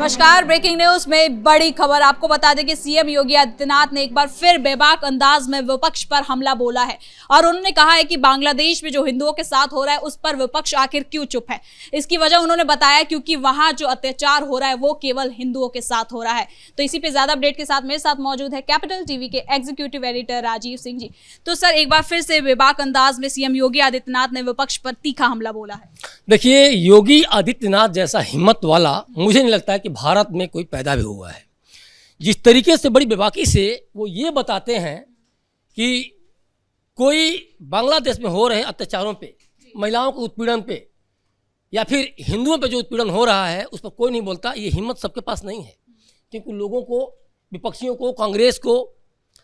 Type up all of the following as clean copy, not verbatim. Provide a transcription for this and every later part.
नमस्कार। Breaking news में बड़ी खबर आपको बता दें कि सीएम योगी आदित्यनाथ ने एक बार फिर बेबाक अंदाज में विपक्ष पर हमला बोला है और उन्होंने कहा है कि बांग्लादेश में जो हिंदुओं के साथ हो रहा है उस पर विपक्ष आखिर क्यों चुप है। इसकी वजह उन्होंने बताया क्योंकि वहां जो अत्याचार हो रहा है वो केवल हिंदुओं के साथ हो रहा है। तो इसी पे ज्यादा अपडेट के साथ मेरे साथ मौजूद है कैपिटल टीवी के एग्जीक्यूटिव एडिटर राजीव सिंह जी। तो सर, एक बार फिर से बेबाक अंदाज में सीएम योगी आदित्यनाथ ने विपक्ष पर तीखा हमला बोला है। देखिए, योगी आदित्यनाथ जैसा हिम्मत वाला मुझे नहीं लगता है कि भारत में कोई पैदा भी हुआ है। जिस तरीके से बड़ी बेबाकी से वो ये बताते हैं कि कोई बांग्लादेश में हो रहे अत्याचारों पे, महिलाओं के उत्पीड़न पे या फिर हिंदुओं पे जो उत्पीड़न हो रहा है उस पर कोई नहीं बोलता। ये हिम्मत सबके पास नहीं है, क्योंकि लोगों को, विपक्षियों को, कांग्रेस को,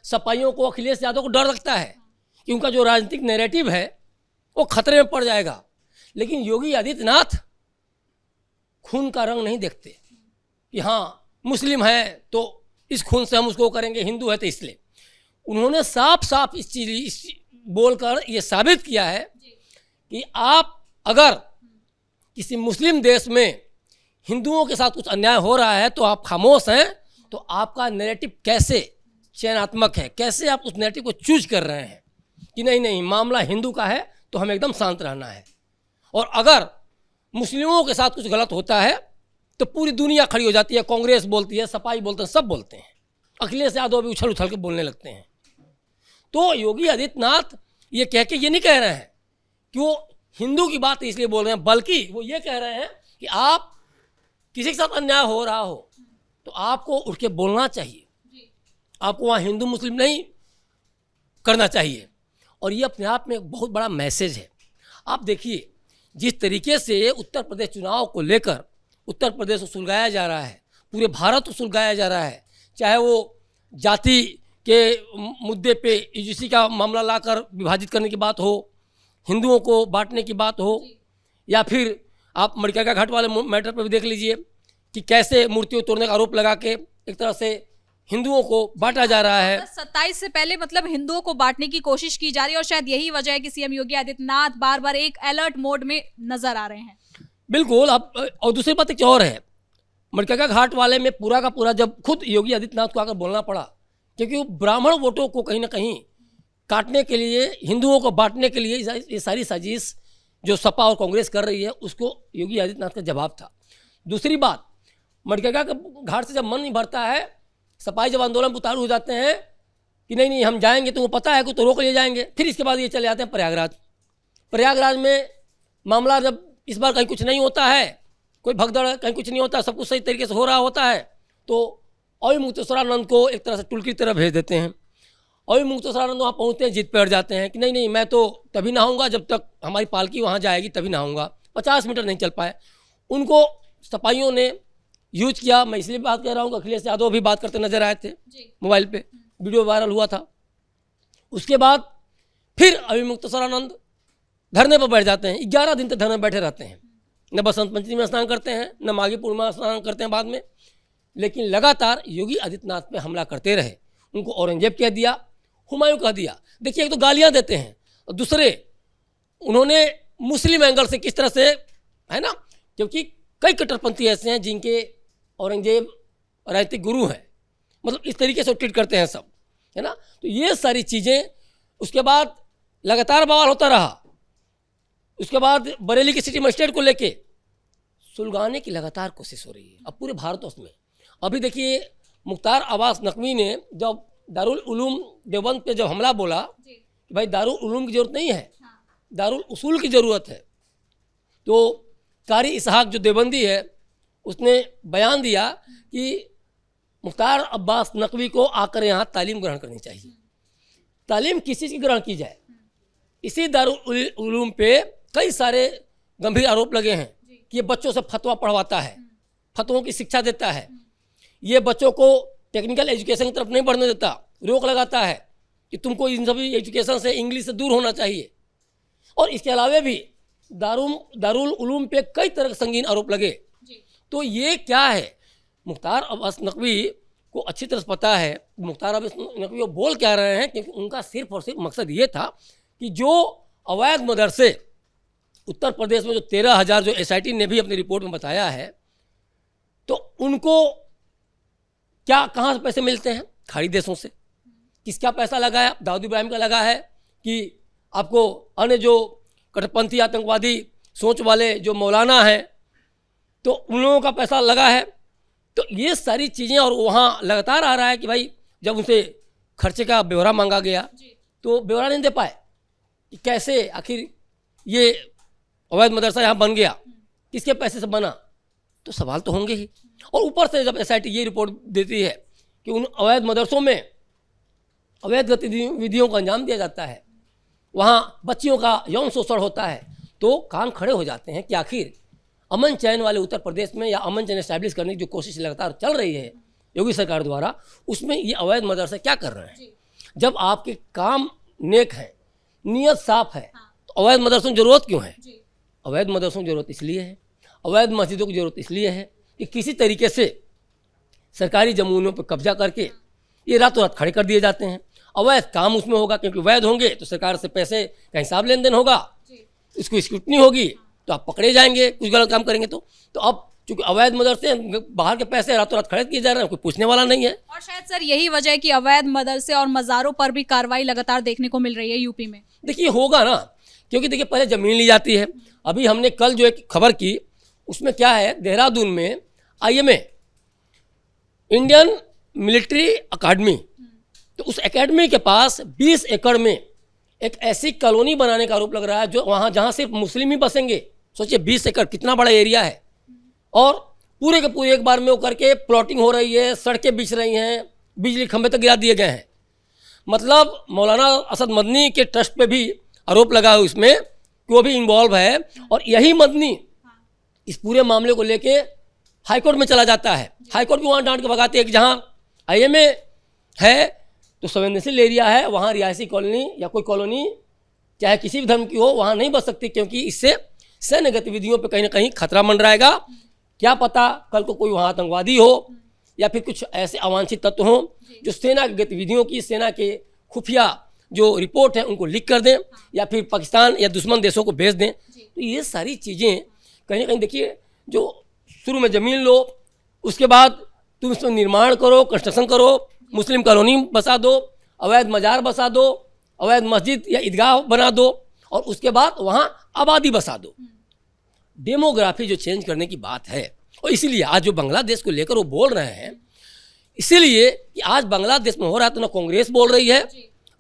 सपाइयों को, अखिलेश यादव को डर लगता है कि उनका जो राजनीतिक नैरेटिव है वो खतरे में पड़ जाएगा। लेकिन योगी आदित्यनाथ खून का रंग नहीं देखते कि हाँ मुस्लिम है तो इस खून से हम उसको करेंगे, हिंदू है तो इसलिए। उन्होंने साफ साफ इस बोलकर ये साबित किया है कि आप अगर किसी मुस्लिम देश में हिंदुओं के साथ कुछ अन्याय हो रहा है तो आप खामोश हैं, तो आपका नैरेटिव कैसे चयनात्मक है, कैसे आप उस नैरेटिव को चूज कर रहे हैं कि नहीं नहीं मामला हिंदू का है तो हमें एकदम शांत रहना है। और अगर मुस्लिमों के साथ कुछ गलत होता है तो पूरी दुनिया खड़ी हो जाती है, कांग्रेस बोलती है, सपाई बोलते हैं, सब बोलते हैं, अखिलेश यादव भी उछल उछल के बोलने लगते हैं। तो योगी आदित्यनाथ ये कह के ये नहीं कह रहे हैं कि वो हिंदू की बात इसलिए बोल रहे हैं, बल्कि वो ये कह रहे हैं कि आप किसी के साथ अन्याय हो रहा हो तो आपको उठ के बोलना चाहिए, आपको वहाँ हिंदू मुस्लिम नहीं करना चाहिए। और ये अपने आप में एक बहुत बड़ा मैसेज है। आप देखिए, जिस तरीके से उत्तर प्रदेश चुनाव को लेकर उत्तर प्रदेश को सुलगाया जा रहा है, पूरे भारत को सुलगाया जा रहा है, चाहे वो जाति के मुद्दे पे यूजीसी का मामला लाकर विभाजित करने की बात हो, हिंदुओं को बांटने की बात हो, या फिर आप मणिकर्णिका घाट वाले मैटर पर भी देख लीजिए कि कैसे मूर्तियों तोड़ने का आरोप लगा के एक तरह से हिंदुओं को बांटा जा रहा है। 27 से पहले मतलब हिंदुओं को बांटने की कोशिश की जा रही है और शायद यही वजह है कि सीएम योगी आदित्यनाथ बार बार एक अलर्ट मोड में नजर आ रहे हैं। बिल्कुल। अब और दूसरी बात एक और है, मणिकर्णिका घाट वाले में पूरा का पूरा जब खुद योगी आदित्यनाथ को आकर बोलना पड़ा, क्योंकि वो ब्राह्मण वोटों को कहीं ना कहीं काटने के लिए, हिंदुओं को बांटने के लिए ये सारी साजिश जो सपा और कांग्रेस कर रही है उसको योगी आदित्यनाथ का जवाब था। दूसरी बात, मणिकर्णिका घाट से जब मन नहीं भरता है, सपाई जब आंदोलन उतारू हो जाते हैं कि नहीं नहीं हम जाएंगे, तुमको पता है कि तो रोक ले जाएंगे, फिर इसके बाद ये चले जाते हैं प्रयागराज में मामला जब इस बार कहीं कुछ नहीं होता है, कोई भगदड़, कहीं कुछ नहीं होता, सब कुछ सही तरीके से हो रहा होता है, तो अविमुक्तेश्वरानंद को एक तरह से टुल्की की तरह भेज देते हैं। अविमुक्तेश्वरानंद वहाँ पहुँचते हैं, जिद पे अड़ जाते हैं कि नहीं नहीं मैं तो तभी ना आऊँगा जब तक हमारी पालकी वहाँ जाएगी, तभी ना आऊँगा। 50 मीटर नहीं चल पाए, उनको सपाइयों ने यूज किया। मैं इसलिए बात कर रहा हूँ, अखिलेश यादव भी बात करते नजर आए थे, मोबाइल पे वीडियो वायरल हुआ था। उसके बाद फिर अविमुक्तेश्वरानंद धरने पर बैठ जाते हैं, 11 दिन तक धरने में बैठे रहते हैं, न बसंत पंचमी में स्नान करते हैं, न माघी पूर्णिमा में स्नान करते हैं बाद में, लेकिन लगातार योगी आदित्यनाथ पे हमला करते रहे। उनको औरंगजेब कह दिया, हुमायूं कह दिया। देखिए, एक तो गालियाँ देते हैं और दूसरे उन्होंने मुस्लिम एंगल से किस तरह से, है ना, क्योंकि कई कट्टरपंथी ऐसे हैं जिनके औरंगजेब राजनीतिक गुरु हैं, मतलब इस तरीके से ट्रीट करते हैं सब, है ना। तो ये सारी चीज़ें, उसके बाद लगातार बवाल होता रहा। उसके बाद बरेली की सिटी मजिस्ट्रेट को लेके सुलगाने की लगातार कोशिश हो रही है अब पूरे भारतवर्ष में। अभी देखिए, मुख्तार अब्बास नकवी ने जब दारुल उलूम देवबंद पे जब हमला बोला कि भाई दारुल उलूम की ज़रूरत नहीं है, दारुल उसूल की ज़रूरत है, तो कारी इसहाक जो देवबंदी है उसने बयान दिया कि मुख्तार अब्बास नकवी को आकर यहाँ तालीम ग्रहण करनी चाहिए। तालीम किस चीज़ की ग्रहण की जाए? इसी दारुल उलूम पे कई सारे गंभीर आरोप लगे हैं कि ये बच्चों से फतवा पढ़वाता है, फतवों की शिक्षा देता है, ये बच्चों को टेक्निकल एजुकेशन की तरफ नहीं बढ़ने देता, रोक लगाता है कि तुमको इन सभी एजुकेशन से, इंग्लिश से दूर होना चाहिए। और इसके अलावा भी दारुल उलूम पे कई तरह के संगीन आरोप लगे। तो ये क्या है, मुख्तार अब्बास नकवी को अच्छी तरह से पता है मुख्तार अब्बास नकवी वो बोल क्या रहे हैं, क्योंकि उनका सिर्फ और सिर्फ मकसद ये था कि जो अवैध मदरसे उत्तर प्रदेश में जो 13,000 जो SIT ने भी अपनी रिपोर्ट में बताया है, तो उनको क्या कहाँ से पैसे मिलते हैं? खाड़ी देशों से। किसका पैसा लगा है? दाऊद इब्राहिम का लगा है कि आपको अन्य जो कट्टरपंथी आतंकवादी सोच वाले जो मौलाना हैं तो उन लोगों का पैसा लगा है। तो ये सारी चीज़ें, और वहाँ लगातार आ रहा है कि भाई जब उनसे खर्चे का ब्यौरा मांगा गया तो ब्यौरा नहीं दे पाए कि कैसे आखिर ये अवैध मदरसा यहाँ बन गया, किसके पैसे से बना, तो सवाल तो होंगे ही। और ऊपर से जब एसआईटी ये रिपोर्ट देती है कि उन अवैध मदरसों में अवैध गतिविधियों को अंजाम दिया जाता है, वहाँ बच्चियों का यौन शोषण होता है, तो कान खड़े हो जाते हैं कि आखिर अमन चैन वाले उत्तर प्रदेश में या अमन चैन एस्टैब्लिश करने की जो कोशिश लगातार चल रही है योगी सरकार द्वारा, उसमें ये अवैध मदरसे क्या कर रहे हैं? जब आपके काम नेक है, नीयत साफ है, तो अवैध मदरसों की जरूरत क्यों है? अवैध मदरसों की जरूरत इसलिए है, अवैध मस्जिदों की जरूरत इसलिए है कि किसी तरीके से सरकारी जमीनों पर कब्जा करके ये रातों रात खड़े कर दिए जाते हैं। अवैध काम उसमें होगा, क्योंकि वैध होंगे तो सरकार से पैसे का हिसाब लेन देन होगा, इसको स्क्रूटनी होगी तो आप पकड़े जाएंगे कुछ गलत काम करेंगे तो अब चूंकि अवैध मदरसे बाहर के पैसे रातों रात खड़े किए जा रहे हैं, कोई पूछने वाला नहीं है। और शायद सर यही वजह है कि अवैध मदरसे और मज़ारों पर भी कार्रवाई लगातार देखने को मिल रही है यूपी में। देखिए होगा ना, क्योंकि देखिए पहले ज़मीन ली जाती है। अभी हमने कल जो एक खबर की उसमें क्या है, देहरादून में IMA इंडियन मिलिट्री अकादमी, तो उस एकेडमी के पास 20 एकड़ में एक ऐसी कॉलोनी बनाने का आरोप लग रहा है जो वहाँ जहाँ सिर्फ मुस्लिम ही बसेंगे। सोचिए 20 एकड़ कितना बड़ा एरिया है, और पूरे के पूरे एक बार में वो करके प्लॉटिंग हो रही है, सड़कें बिछ रही हैं, बिजली खंभे तक गिरा दिए गए हैं। मतलब मौलाना असद मदनी के ट्रस्ट पे भी आरोप लगा है उसमें कि वो भी इन्वॉल्व है, और यही मदनी इस पूरे मामले को लेके हाईकोर्ट में चला जाता है। हाईकोर्ट भी वहाँ डांट के भगाते हैं कि जहाँ IMA है तो संवेदनशील एरिया है, वहाँ रिहायशी कॉलोनी या कोई कॉलोनी चाहे किसी भी धर्म की हो वहाँ नहीं बस सकती, क्योंकि इससे सैन्य गतिविधियों पे कहीं ना कहीं खतरा मंडराएगा। क्या पता कल को कोई वहाँ आतंकवादी हो या फिर कुछ ऐसे अवांछित तत्व हों जो सेना की गतिविधियों की, सेना के खुफिया जो रिपोर्ट है उनको लीक कर दें या फिर पाकिस्तान या दुश्मन देशों को भेज दें। तो ये सारी चीज़ें कहीं ना कहीं देखिए, जो शुरू में ज़मीन लो, उसके बाद तुम इसमें निर्माण करो, कंस्ट्रक्शन करो, मुस्लिम कॉलोनी बसा दो, अवैध मज़ार बसा दो, अवैध मस्जिद या ईदगाह बना दो, और उसके बाद वहाँ आबादी बसा दो। डेमोग्राफी जो चेंज करने की बात है, और इसीलिए आज जो बांग्लादेश को लेकर वो बोल रहे हैं, इसीलिए कि आज बांग्लादेश में हो रहा है तो ना कांग्रेस बोल रही है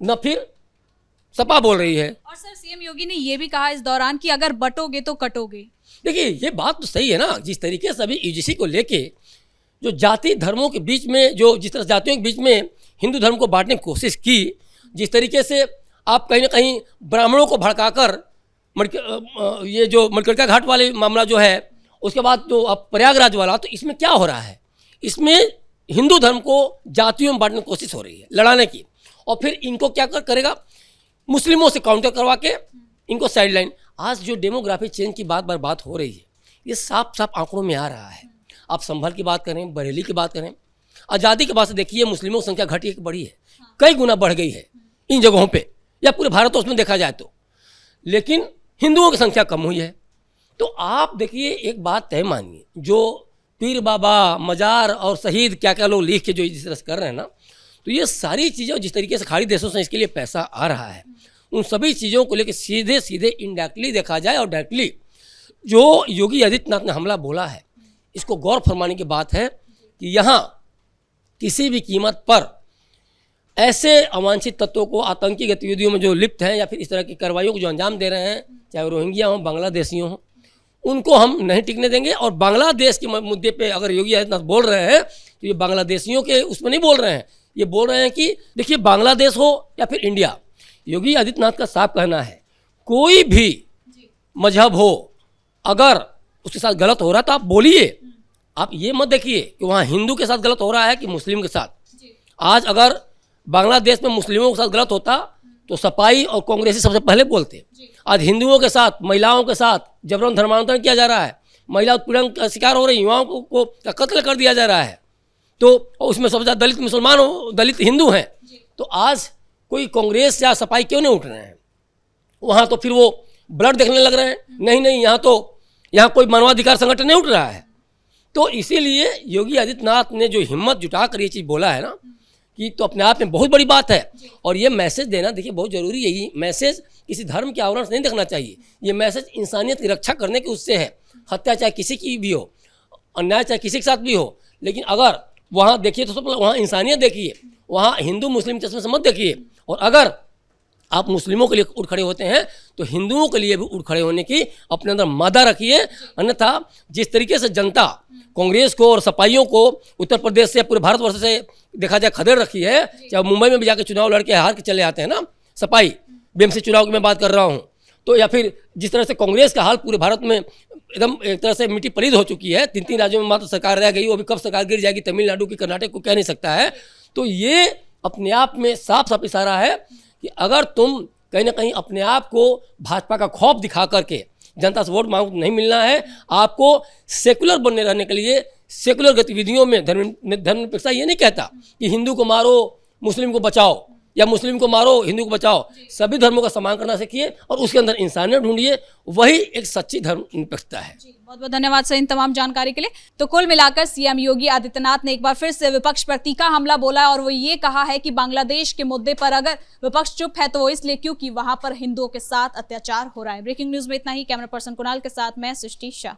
न फिर सपा बोल रही है। और सर CM योगी ने ये भी कहा इस दौरान कि अगर बटोगे तो कटोगे। देखिए ये बात तो सही है ना, जिस तरीके से अभी UGC को लेके जो जाति धर्मों के बीच में, जो जिस तरह जातियों के बीच में हिंदू धर्म को बांटने की कोशिश की, जिस तरीके से आप कहीं ना कहीं ब्राह्मणों को भड़काकर ये जो मणिकर्णिका घाट वाले मामला जो है, उसके बाद जो अब प्रयागराज वाला, तो इसमें क्या हो रहा है, इसमें हिंदू धर्म को जातियों में बांटने की कोशिश हो रही है, लड़ाने की, और फिर इनको क्या करेगा, मुस्लिमों से काउंटर करवा के इनको साइडलाइन। आज जो डेमोग्राफी चेंज की बात हो रही है, ये साफ साफ आंकड़ों में आ रहा है। आप संभल की बात करें, बरेली की बात करें, आज़ादी के बाद से देखिए मुस्लिमों की संख्या घटी है कि बढ़ी है, कई गुना बढ़ गई है इन जगहों पे, या पूरे भारतवर्ष में देखा जाए तो, लेकिन हिंदुओं की संख्या कम हुई है। तो आप देखिए एक बात तय मानिए, जो पीर बाबा, मजार और शहीद क्या क्या लोग लिख के जो जिस तरह से कर रहे हैं ना, तो ये सारी चीज़ें जिस तरीके से खाड़ी देशों से इसके लिए पैसा आ रहा है, उन सभी चीज़ों को लेकर सीधे सीधे इनडायरेक्टली देखा जाए, और डायरेक्टली जो योगी आदित्यनाथ ने हमला बोला है, इसको गौर फरमाने की बात है कि यहाँ किसी भी कीमत पर ऐसे अवांछित तत्वों को, आतंकी गतिविधियों में जो लिप्त हैं या फिर इस तरह की कार्रवाइयों को जो अंजाम दे रहे हैं, चाहे रोहिंग्या हों, बांग्लादेशियों हों, उनको हम नहीं टिकने देंगे। और बांग्लादेश के मुद्दे पे अगर योगी आदित्यनाथ बोल रहे हैं तो ये बांग्लादेशियों के उसमें नहीं बोल रहे हैं, ये बोल रहे हैं कि देखिए बांग्लादेश हो या फिर इंडिया, योगी आदित्यनाथ का साफ कहना है कोई भी मजहब हो, अगर उसके साथ गलत हो रहा तो आप बोलिए, आप ये मत देखिए कि वहाँ हिंदू के साथ गलत हो रहा है कि मुस्लिम के साथ। आज अगर बांग्लादेश में मुस्लिमों के साथ गलत होता तो सपाई और कांग्रेसी सबसे पहले बोलते। आज हिंदुओं के साथ, महिलाओं के साथ जबरन धर्मांतरण किया जा रहा है, महिला उत्पीड़न का शिकार हो रही, युवाओं को कत्ल कर दिया जा रहा है, तो उसमें सबसे ज़्यादा दलित मुसलमान हो, दलित हिंदू हैं। तो आज कोई कांग्रेस या सपाई क्यों नहीं उठ रहे हैं वहाँ? तो फिर वो ब्लड देखने लग रहे हैं, नहीं यहाँ तो यहाँ कोई मानवाधिकार संगठन नहीं उठ रहा है। तो इसीलिए योगी आदित्यनाथ ने जो हिम्मत जुटा कर ये चीज़ बोला है ना, कि तो अपने आप में बहुत बड़ी बात है। और ये मैसेज देना देखिए बहुत ज़रूरी है। ये मैसेज किसी धर्म के आवरण से नहीं देखना चाहिए, ये मैसेज इंसानियत की रक्षा करने के उससे है। हत्या चाहे किसी की भी हो, अन्याय चाहे किसी के साथ भी हो, लेकिन अगर वहाँ देखिए तो सब वहाँ इंसानियत देखिए, वहाँ हिंदू मुस्लिम चश्मे से मत देखिए। और अगर आप मुस्लिमों के लिए उठ खड़े होते हैं तो हिंदुओं के लिए भी उठ खड़े होने की अपने अंदर मादा रखिए। अन्यथा जिस तरीके से जनता कांग्रेस को और सपाइयों को उत्तर प्रदेश से पूरे भारतवर्ष से देखा जाए खदेड़ रखी है, चाहे मुंबई में भी जाकर चुनाव लड़के हार के चले आते हैं ना सपाई, बीएमसी चुनाव की मैं बात कर रहा हूँ, तो या फिर जिस तरह से कांग्रेस का हाल पूरे भारत में एकदम एक तरह से मिट्टी पलीद हो चुकी है, 3 राज्यों में मात्र सरकार रह गई, वो भी कब सरकार गिर जाएगी, तमिलनाडु की कर्नाटक को कह नहीं सकता है। तो ये अपने आप में साफ साफ इशारा है कि अगर तुम कहीं ना कहीं अपने आप को भाजपा का खौफ दिखा करके जनता से वोट मांग नहीं मिलना है, आपको सेकुलर बनने रहने के लिए सेकुलर गतिविधियों में धर्मनिरपेक्षता ये नहीं कहता कि हिंदू को मारो मुस्लिम को बचाओ या मुस्लिम को मारो हिंदू को बचाओ, सभी धर्मों का सम्मान करना सीखिए और उसके अंदर इंसानियत ढूंढिए, वही एक सच्ची धर्मनिरपेक्षता है। बहुत बहुत धन्यवाद सर इन तमाम जानकारी के लिए। तो कुल मिलाकर सीएम योगी आदित्यनाथ ने एक बार फिर से विपक्ष पर तीखा हमला बोला और वो ये कहा है कि बांग्लादेश के मुद्दे पर अगर विपक्ष चुप है तो वो इसलिए क्योंकि वहां पर हिंदुओं के साथ अत्याचार हो रहा है। ब्रेकिंग न्यूज में इतना ही। कैमरा पर्सन कुणाल के साथ मैं सृष्टि शाह।